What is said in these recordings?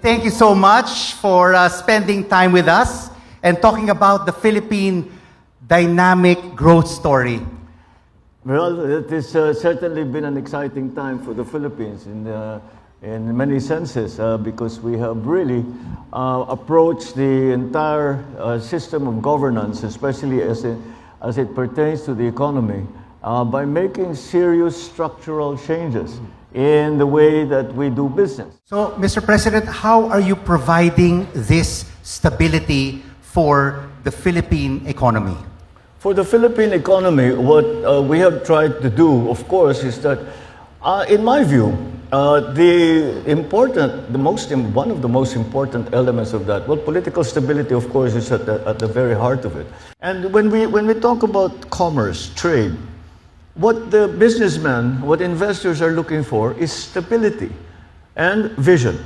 thank you so much for spending time with us and talking about the Philippine dynamic growth story. Well, it has certainly been an exciting time for the Philippines in many senses because we have really approached the entire system of governance, especially as it pertains to the economy, by making serious structural changes in the way that we do business. So, Mr. President, how are you providing this stability for the Philippine economy? For the Philippine economy, what we have tried to do, of course, is that, in my view, one of the most important elements of that, well, political stability, of course, is at the very heart of it. And when we talk about commerce, trade, what the businessmen, what investors are looking for is stability and vision.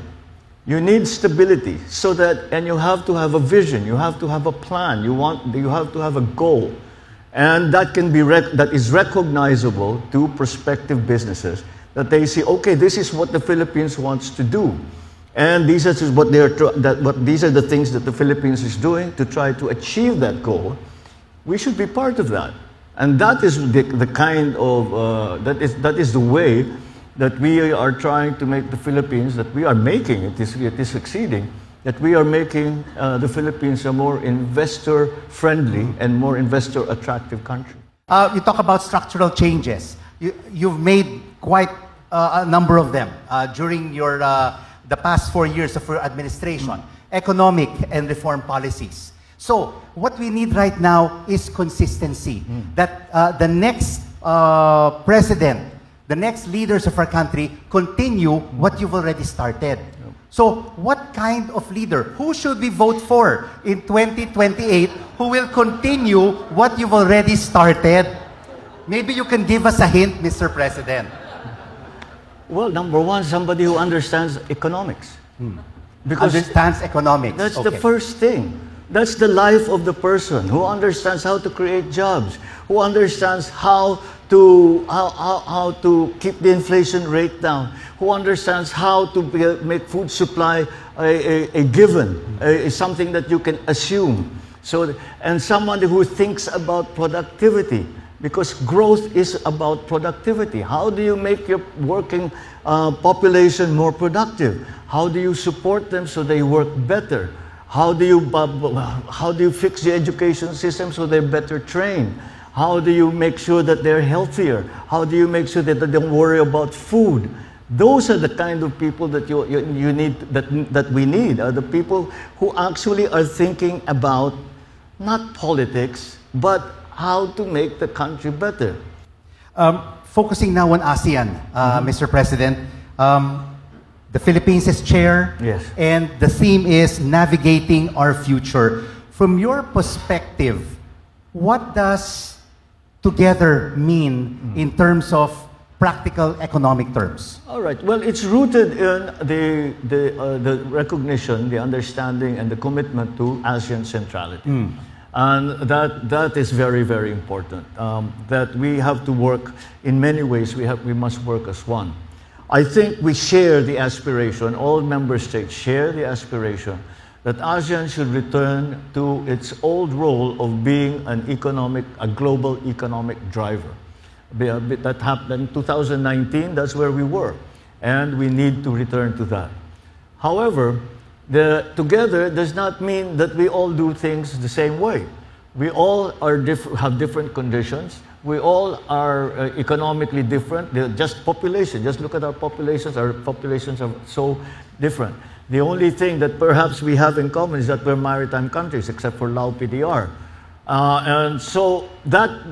You need stability so that, and you have to have a vision, you have to have a plan, you have to have a goal. And that can be that is recognizable to prospective businesses, that they see, okay, this is what the Philippines wants to do, and these are the things that the Philippines is doing to try to achieve that goal. We should be part of that, and that is the kind of that is the way that we are trying to make the Philippines, that we are making it is succeeding. That we are making the Philippines a more investor-friendly and more investor-attractive country. You talk about structural changes. You've made quite a number of them during the past 4 years of your administration. Economic and reform policies. So what we need right now is consistency. That the next president, the next leaders of our country continue what you've already started. So, what kind of leader? Who should we vote for in 2028 who will continue what you've already started? Maybe you can give us a hint, Mr. President. Well, number one, somebody who understands economics. Because understands economics. That's the first thing. That's the life of the person who understands how to create jobs, who understands how to keep the inflation rate down, who understands how to make food supply a given, something that you can assume. So, and someone who thinks about productivity, because growth is about productivity. How do you make your working population more productive? How do you support them so they work better? How do you fix the education system so they're better trained? How do you make sure that they're healthier? How do you make sure that they don't worry about food? Those are the kind of people that you need, that we need, are the people who actually are thinking about not politics, but how to make the country better. Focusing now on ASEAN, Mr. President, the Philippines is chair, yes, and the theme is navigating our future. From your perspective, what does together mean in terms of practical economic terms? All right. Well, it's rooted in the recognition, the understanding, and the commitment to ASEAN centrality. And that is very, very important. That we have to work in many ways. We must work as one. I think we share the aspiration, all member states share the aspiration that ASEAN should return to its old role of being a global economic driver. That happened in 2019, that's where we were, and we need to return to that. However, together does not mean that we all do things the same way. We all have different conditions. We all are economically different. They're just population. Just look at our populations. Our populations are so different. The only thing that perhaps we have in common is that we're maritime countries, except for Lao PDR. And so that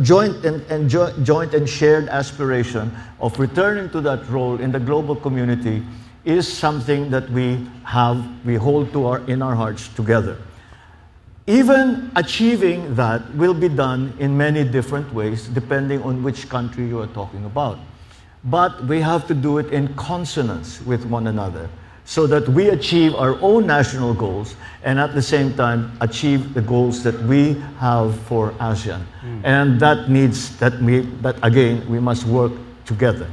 joint and shared aspiration of returning to that role in the global community is something that we hold in our hearts together. Even achieving that will be done in many different ways, depending on which country you are talking about. But we have to do it in consonance with one another, so that we achieve our own national goals and at the same time achieve the goals that we have for ASEAN. And that again, we must work together.